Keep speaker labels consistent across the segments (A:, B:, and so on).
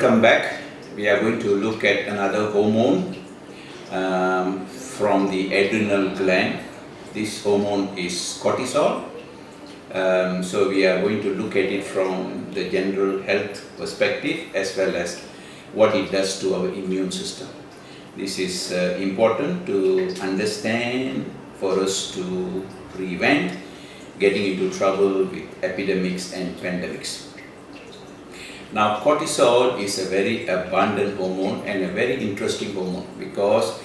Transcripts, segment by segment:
A: Welcome back. We are going to look at another hormone from the adrenal gland. This hormone is cortisol. So we are going to look at it from the general health perspective as well as what it does to our immune system. This is important to understand for us to prevent getting into trouble with epidemics and pandemics. Now, cortisol is a very abundant hormone and a very interesting hormone because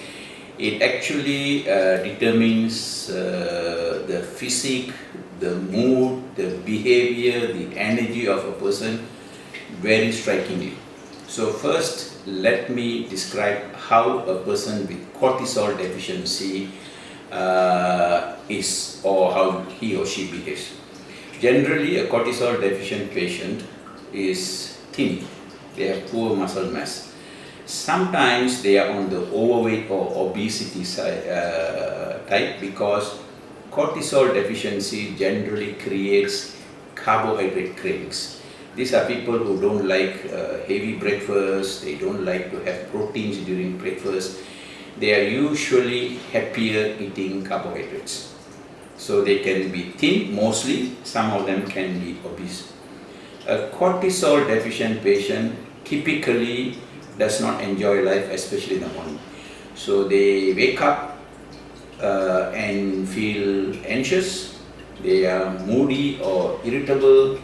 A: it actually determines the physique, the mood, the behavior, the energy of a person very strikingly. So first, let me describe how a person with cortisol deficiency is, or how he or she behaves. Generally, a cortisol deficient patient is thin. They have poor muscle mass. Sometimes they are on the overweight or obesity type because cortisol deficiency generally creates carbohydrate cravings. These are people who don't like heavy breakfast, they don't like to have proteins during breakfast. They are usually happier eating carbohydrates. So they can be thin mostly, some of them can be obese. A cortisol deficient patient typically does not enjoy life, especially in the morning. So they wake up and feel anxious, they are moody or irritable,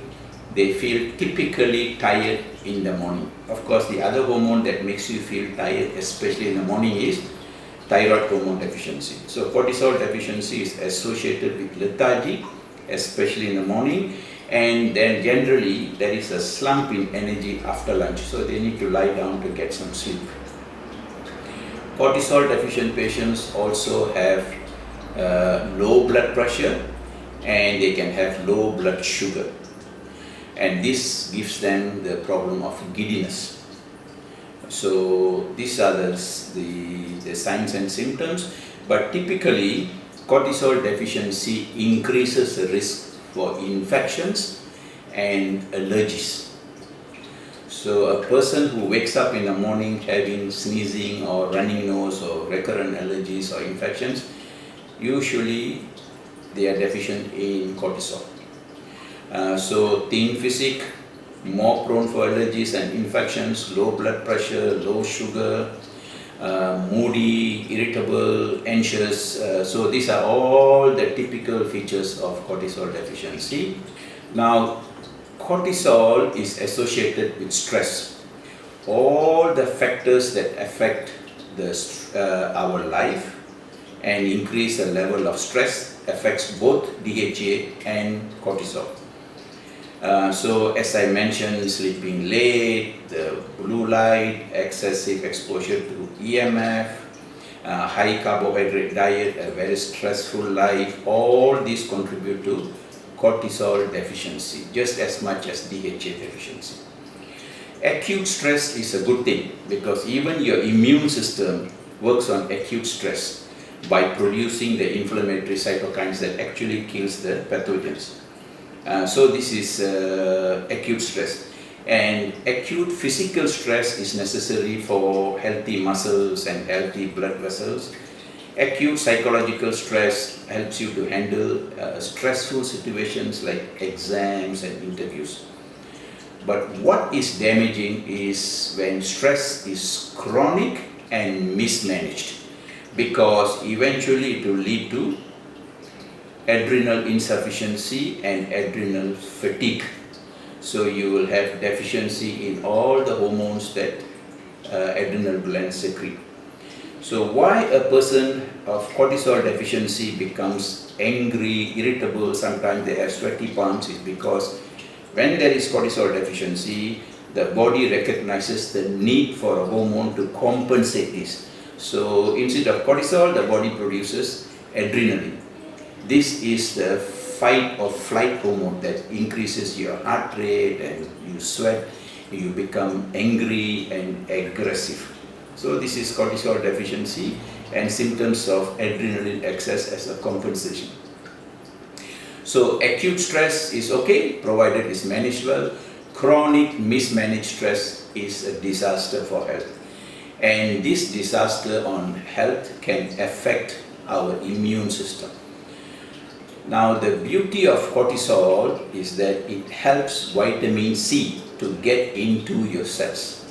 A: they feel typically tired in the morning. Of course, the other hormone that makes you feel tired, especially in the morning, is thyroid hormone deficiency. So cortisol deficiency is associated with lethargy, especially in the morning, and then generally there is a slump in energy after lunch, so they need to lie down to get some sleep. Cortisol deficient patients also have low blood pressure and they can have low blood sugar, and this gives them the problem of giddiness. So these are the signs and symptoms, but typically cortisol deficiency increases the risk for infections and allergies. So a person who wakes up in the morning having sneezing or running nose or recurrent allergies or infections, usually they are deficient in cortisol. So thin physique, more prone for allergies and infections, low blood pressure, low sugar, moody, irritable, anxious. So these are all the typical features of cortisol deficiency. Now, cortisol is associated with stress. All the factors that affect our life and increase the level of stress affects both DHA and cortisol. So as I mentioned, sleeping late, the blue light, excessive exposure to EMF, high carbohydrate diet, a very stressful life, all these contribute to cortisol deficiency just as much as DHA deficiency. Acute stress is a good thing because even your immune system works on acute stress by producing the inflammatory cytokines that actually kills the pathogens. So this is acute stress, and acute physical stress is necessary for healthy muscles and healthy blood vessels. Acute psychological stress helps you to handle stressful situations like exams and interviews. But what is damaging is when stress is chronic and mismanaged, because eventually it will lead to adrenal insufficiency and adrenal fatigue. So you will have deficiency in all the hormones that adrenal glands secrete. So why a person of cortisol deficiency becomes angry, irritable, sometimes they have sweaty palms, is because when there is cortisol deficiency, the body recognizes the need for a hormone to compensate this. So instead of cortisol, the body produces adrenaline. This is the fight or flight hormone that increases your heart rate and you sweat, you become angry and aggressive. So this is cortisol deficiency and symptoms of adrenaline excess as a compensation. So acute stress is okay, provided it's managed well. chronic mismanaged stress is a disaster for health. And this disaster on health can affect our immune system. Now, the beauty of cortisol is that it helps vitamin C to get into your cells.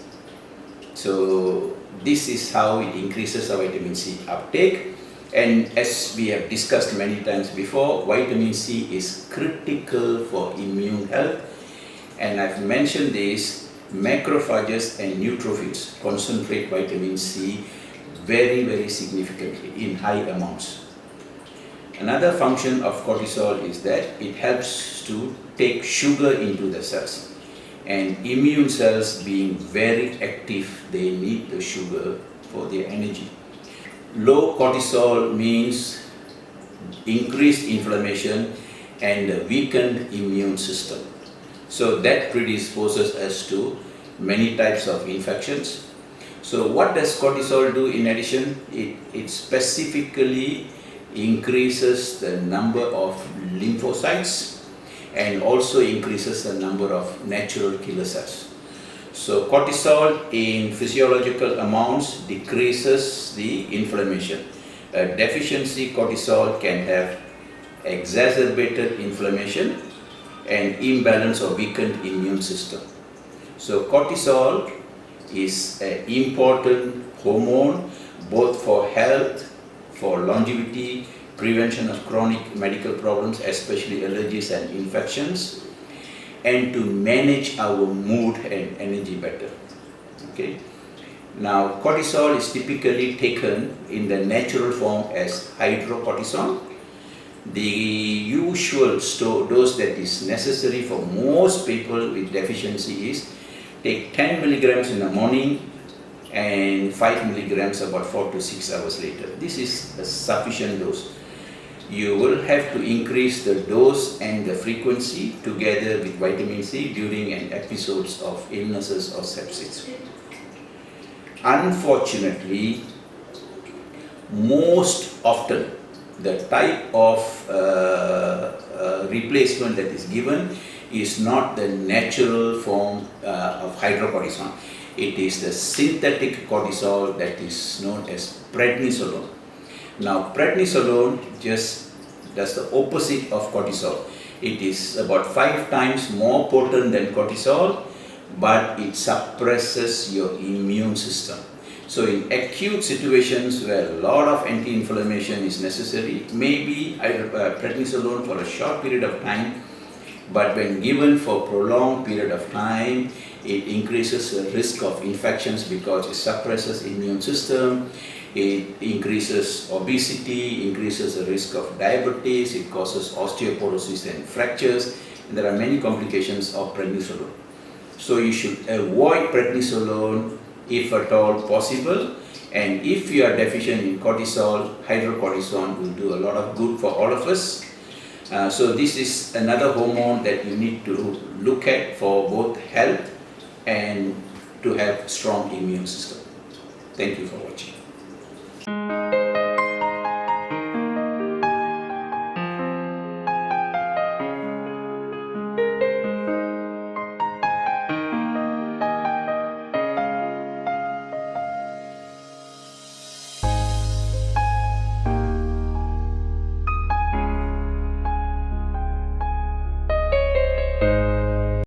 A: So this is how it increases our vitamin C uptake. And as we have discussed many times before, vitamin C is critical for immune health. And I've mentioned this, macrophages and neutrophils concentrate vitamin C very, very significantly in high amounts. Another function of cortisol is that it helps to take sugar into the cells. And immune cells being very active, they need the sugar for their energy. Low cortisol means increased inflammation and a weakened immune system. So that predisposes us to many types of infections. So what does cortisol do in addition? It specifically increases the number of lymphocytes and also increases the number of natural killer cells. So cortisol in physiological amounts decreases the inflammation. A deficiency cortisol can have exacerbated inflammation and imbalance or weakened immune system. So cortisol is an important hormone both for health, for longevity, prevention of chronic medical problems, especially allergies and infections, and to manage our mood and energy better. Okay. Now, cortisol is typically taken in the natural form as hydrocortisone. The usual dose that is necessary for most people with deficiency is take 10 milligrams in the morning and 5 milligrams about 4 to 6 hours later. This is a sufficient dose. You will have to increase the dose and the frequency together with vitamin C during an episodes of illnesses or sepsis. Unfortunately, most often the type of replacement that is given is not the natural form of hydrocortisone. It is the synthetic cortisol that is known as prednisolone. Now, prednisolone just does the opposite of cortisol. It is about 5 times more potent than cortisol, but it suppresses your immune system. So in acute situations where a lot of anti-inflammation is necessary, maybe prednisolone for a short period of time, but when given for prolonged period of time, it increases the risk of infections because it suppresses immune system. It increases obesity, increases the risk of diabetes, it causes osteoporosis and fractures, and there are many complications of prednisolone. So you should avoid prednisolone if at all possible, and if you are deficient in cortisol, hydrocortisone will do a lot of good for all of us. So this is another hormone that you need to look at for both health and to have strong immune system. Thank you for watching.